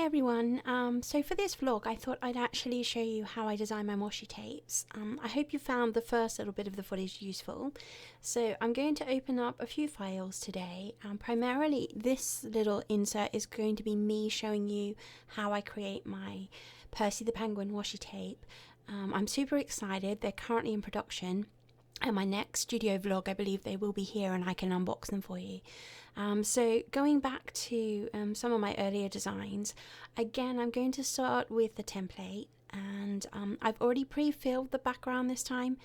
everyone, so for this vlog I thought I'd actually show you how I design my washi tapes. I hope you found the first little bit of the footage useful. So I'm going to open up a few files today. Primarily this little insert is going to be me showing you how I create my Percy the Penguin washi tape. I'm super excited, they're currently in production. And my next studio vlog, I believe they will be here and I can unbox them for you. So going back to some of my earlier designs, again I'm going to start with the template, and I've already pre-filled the background this time,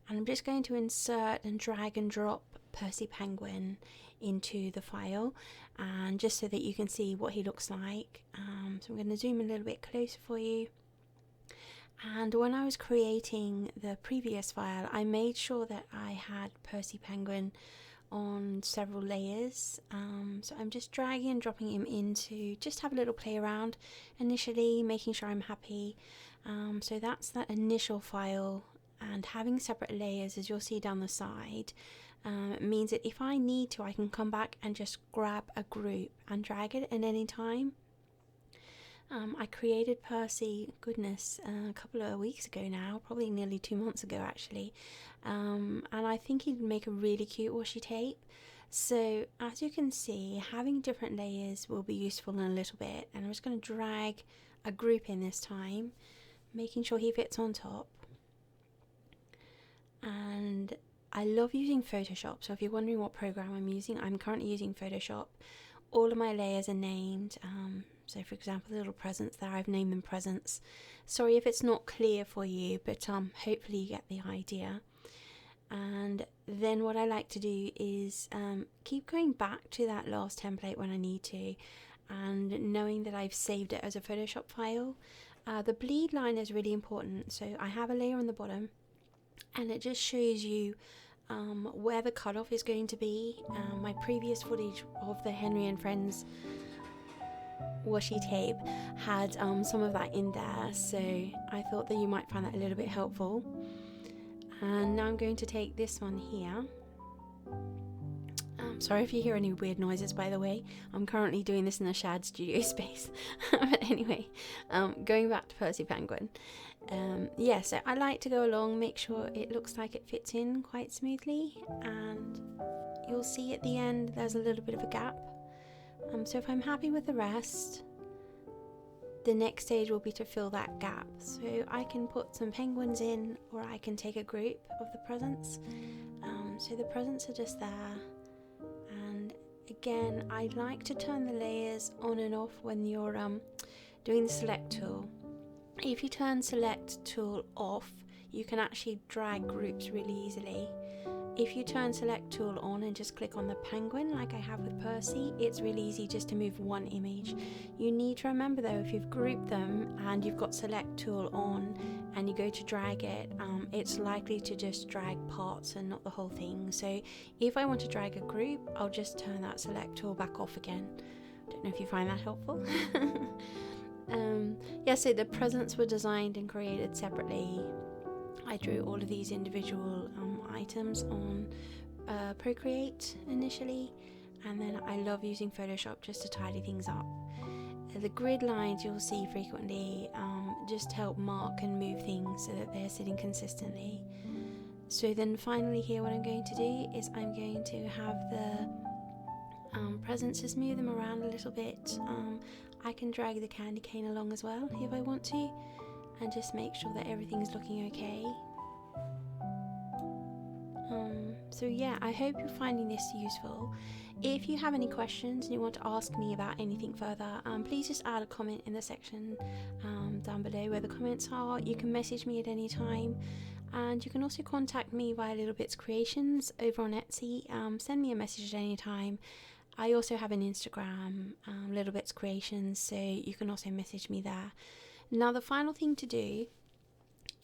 and I'm just going to insert and drag and drop Percy Penguin into the file, and just so that you can see what he looks like. So I'm going to zoom a little bit closer for you. And when I was creating the previous file, I made sure that I had Percy Penguin on several layers. So I'm just dragging and dropping him into, just have a little play around initially, making sure I'm happy. So that's that initial file, and having separate layers, as you'll see down the side, means that if I need to, I can come back and just grab a group and drag it at any time. I created Percy, goodness, a couple of weeks ago now, probably nearly 2 months ago actually, and I think he'd make a really cute washi tape. So as you can see, having different layers will be useful in a little bit, and I'm just going to drag a group in this time, making sure he fits on top. And I love using Photoshop, so if you're wondering what program I'm using, I'm currently using Photoshop. All of my layers are named. So for example, the little presents there, I've named them presents. Sorry if it's not clear for you, but hopefully you get the idea. And then what I like to do is keep going back to that last template when I need to, and knowing that I've saved it as a Photoshop file. The bleed line is really important, so I have a layer on the bottom, and it just shows you where the cutoff is going to be. My previous footage of the Henry and Friends washi tape had some of that in there, so I thought that you might find that a little bit helpful. And now I'm going to take this one here. Sorry if you hear any weird noises, by the way. I'm currently doing this in a shared studio space. But anyway, going back to Percy Penguin. Yeah, so I like to go along, make sure it looks like it fits in quite smoothly, and you'll see at the end there's a little bit of a gap. So if I'm happy with the rest, the next stage will be to fill that gap. So I can put some penguins in, or I can take a group of the presents. So the presents are just there. And again, I like to turn the layers on and off when you're doing the select tool. If you turn select tool off, you can actually drag groups really easily. If you turn select tool on and just click on the penguin like I have with Percy, it's really easy just to move one image. You need to remember though, if you've grouped them and you've got select tool on and you go to drag it, it's likely to just drag parts and not the whole thing. So if I want to drag a group, I'll just turn that select tool back off again. Don't know if you find that helpful. Yeah, so the presents were designed and created separately. I drew all of these individual items on Procreate initially, and then I love using Photoshop just to tidy things up. The grid lines you'll see frequently just help mark and move things so that they're sitting consistently. So then finally here what I'm going to do is I'm going to have the presents, just move them around a little bit. I can drag the candy cane along as well if I want to, and just make sure that everything's looking okay. So yeah, I hope you're finding this useful. If you have any questions and you want to ask me about anything further, please just add a comment in the section down below where the comments are. You can message me at any time, and you can also contact me via Lillbits Creations over on Etsy. Send me a message at any time. I also have an Instagram, Lillbits Creations, so you can also message me there. Now the final thing to do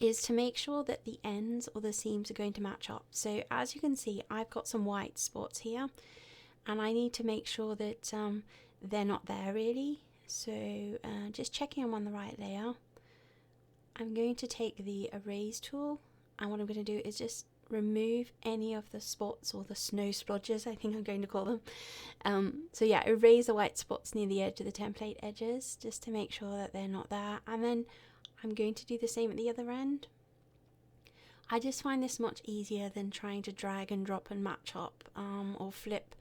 is to make sure that the ends or the seams are going to match up. So as you can see, I've got some white spots here, and I need to make sure that they're not there really. So just checking I'm on the right layer. I'm going to take the erase tool, and what I'm going to do is just remove any of the spots or the snow splodges, I think I'm going to call them. So yeah, erase the white spots near the edge of the template edges just to make sure that they're not there. And then I'm going to do the same at the other end. I just find this much easier than trying to drag and drop and match up or flip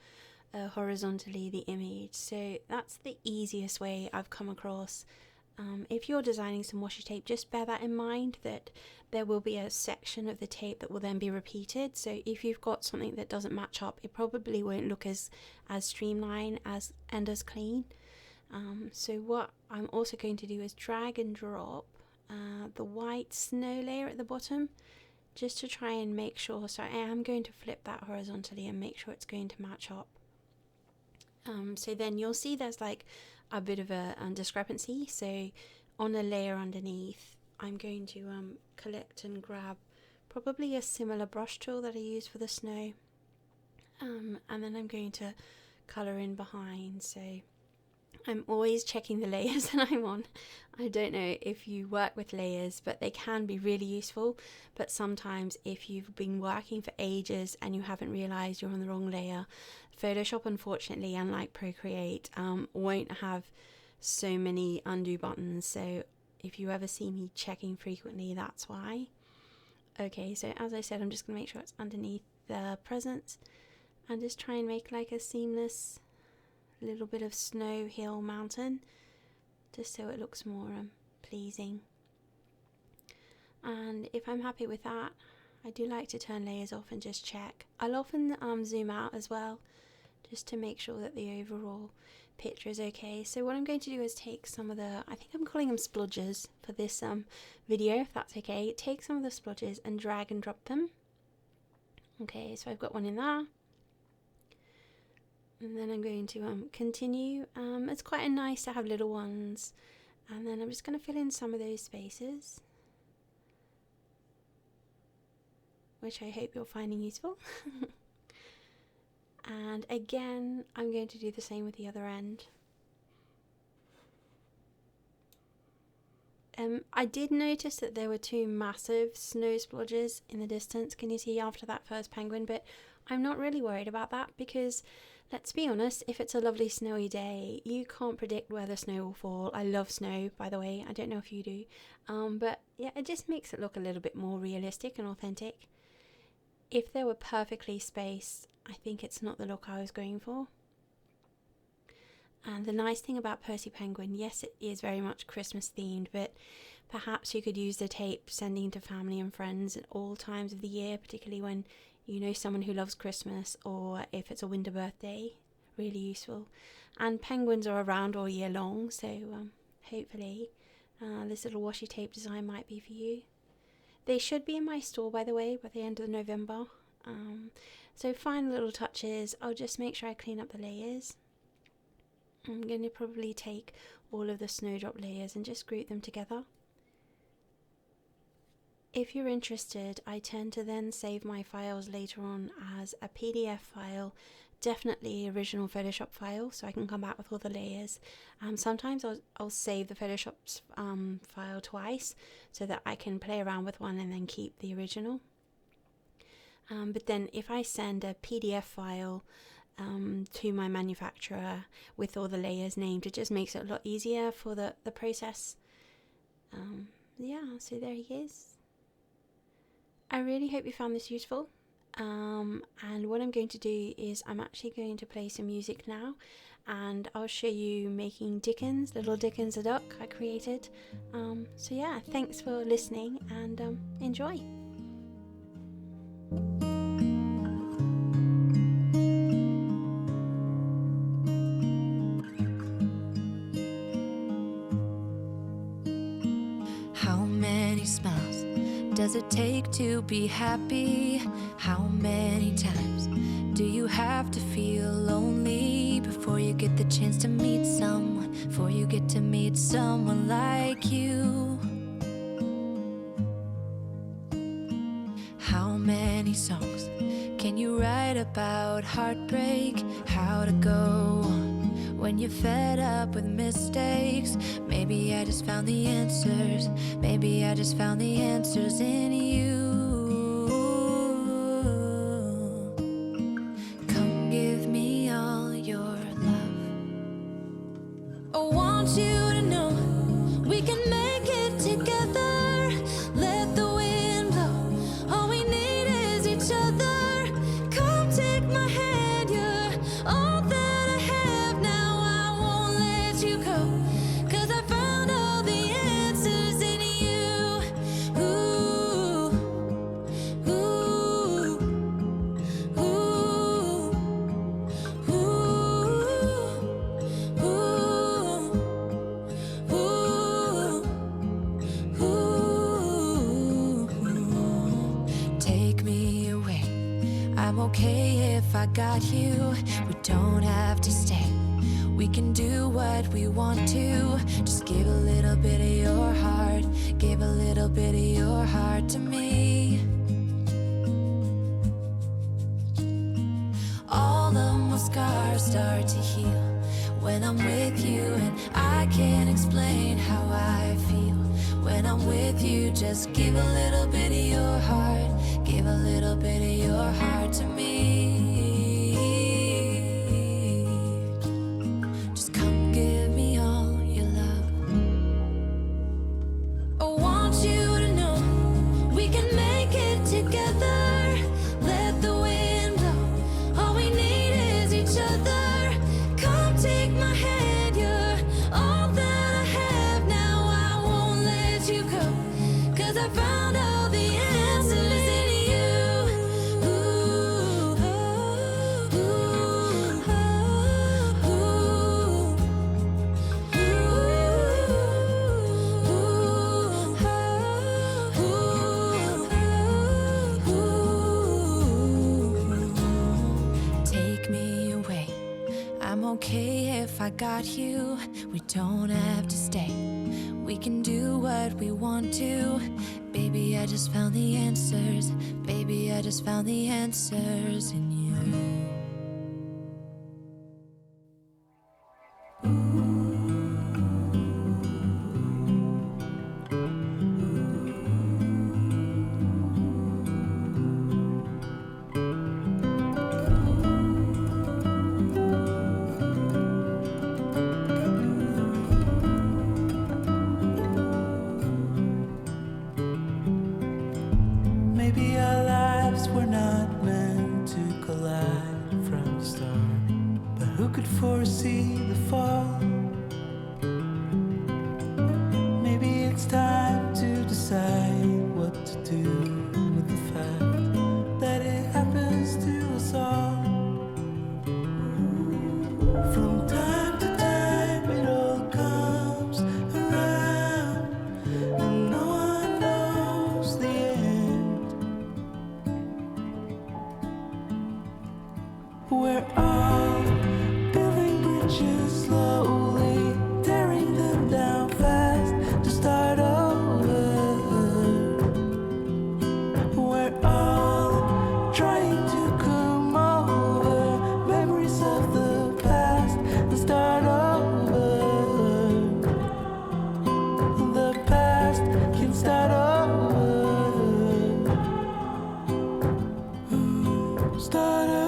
horizontally the image. So that's the easiest way I've come across. If you're designing some washi tape, just bear that in mind, that there will be a section of the tape that will then be repeated. So if you've got something that doesn't match up, it probably won't look as streamlined and as clean. So what I'm also going to do is drag and drop the white snow layer at the bottom, just to try and make sure. So I am going to flip that horizontally and make sure it's going to match up. So then you'll see there's like a bit of a discrepancy. So on a layer underneath, I'm going to collect and grab probably a similar brush tool that I use for the snow, and then I'm going to colour in behind. So I'm always checking the layers that I'm on. I don't know if you work with layers, but they can be really useful. But sometimes if you've been working for ages and you haven't realised you're on the wrong layer, Photoshop, unfortunately, unlike Procreate, won't have so many undo buttons. So if you ever see me checking frequently, that's why. Okay, so as I said, I'm just going to make sure it's underneath the presents and just try and make like a seamless little bit of snow hill mountain, just so it looks more pleasing. And if I'm happy with that, I do like to turn layers off and just check. I'll often zoom out as well, just to make sure that the overall picture is okay. So what I'm going to do is take some of the, I think I'm calling them splodges for this video, if that's okay. Take some of the splodges and drag and drop them. Okay, so I've got one in there. And then I'm going to continue. It's quite nice to have little ones. And then I'm just going to fill in some of those spaces, which I hope you're finding useful. And again, I'm going to do the same with the other end. I did notice that there were two massive snow splodges in the distance. Can you see after that first penguin? But I'm not really worried about that, because let's be honest, if it's a lovely snowy day, you can't predict where the snow will fall. I love snow, by the way. I don't know if you do. But yeah, it just makes it look a little bit more realistic and authentic. If they were perfectly spaced, I think it's not the look I was going for. And the nice thing about Percy Penguin, yes, it is very much Christmas themed, but perhaps you could use the tape sending to family and friends at all times of the year, particularly when you know someone who loves Christmas, or if it's a winter birthday. Really useful. And penguins are around all year long, so hopefully this little washi tape design might be for you. They should be in my store, by the way, by the end of November. So final little touches, I'll just make sure I clean up the layers. I'm going to probably take all of the snowdrop layers and just group them together. If you're interested, I tend to then save my files later on as a PDF file, definitely original Photoshop file, so I can come back with all the layers. Sometimes I'll save the Photoshop file twice so that I can play around with one and then keep the original. But then if I send a PDF file to my manufacturer with all the layers named, it just makes it a lot easier for the process. Yeah, so there he is. I really hope you found this useful. And what I'm going to do is I'm actually going to play some music now, and I'll show you making Dickens, little Dickens a duck I created. So yeah, thanks for listening, and enjoy. How many smiles does it take to be happy? How many times do you have to feel lonely before you get the chance to meet someone, before you get to meet someone like you? How many songs can you write about heartbreak? How to go on when you're fed up with mistakes? Maybe I just found the answers. Maybe I just found the answers in you. I got you. We don't have to stay. We can do what we want to. Just give a little bit of your heart. Give a little bit of your heart to me. All of my scars start to heal when I'm with you, and I can't explain how I feel when I'm with you. Just give a little bit of your heart. Give a little bit of your heart to me. Just come give me all your love. I want you to know we can make it together. Let the wind blow. All we need is each other. Come take my hand. You're all that I have now. I won't let you go, 'cause I found all the answers in you. Take me away. I'm okay if I got you. We don't have to stay. We can do what we want to. Baby, I just found the answers. Baby, I just found the answers in you. Maybe our lives were not meant to collide from the start, but who could foresee the fall? Maybe it's time to decide what to do with the fact that it happens to us all. From time to time it all comes around, and no one knows the end. We're all building bridges slowly, tearing them down fast to start over. We're all trying to come over memories of the past and start over. The past can start over. Start over.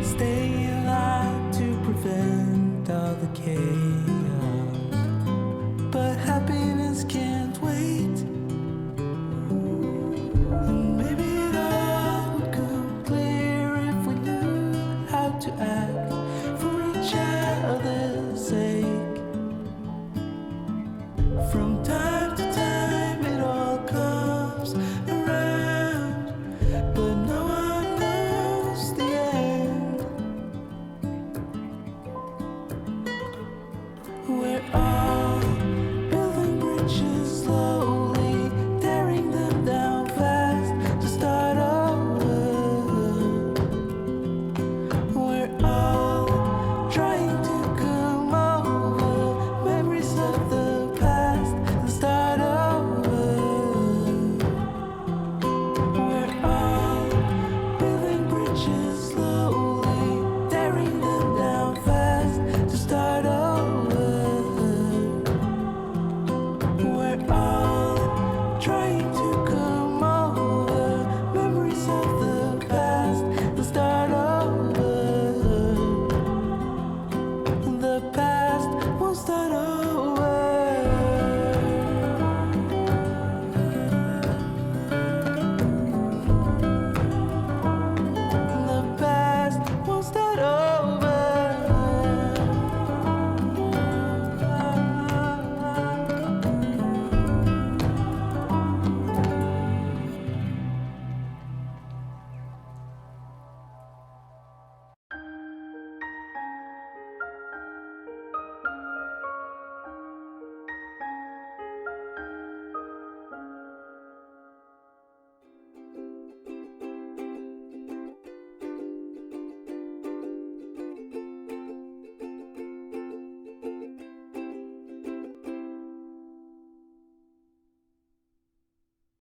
Stay alive to prevent all the chaos.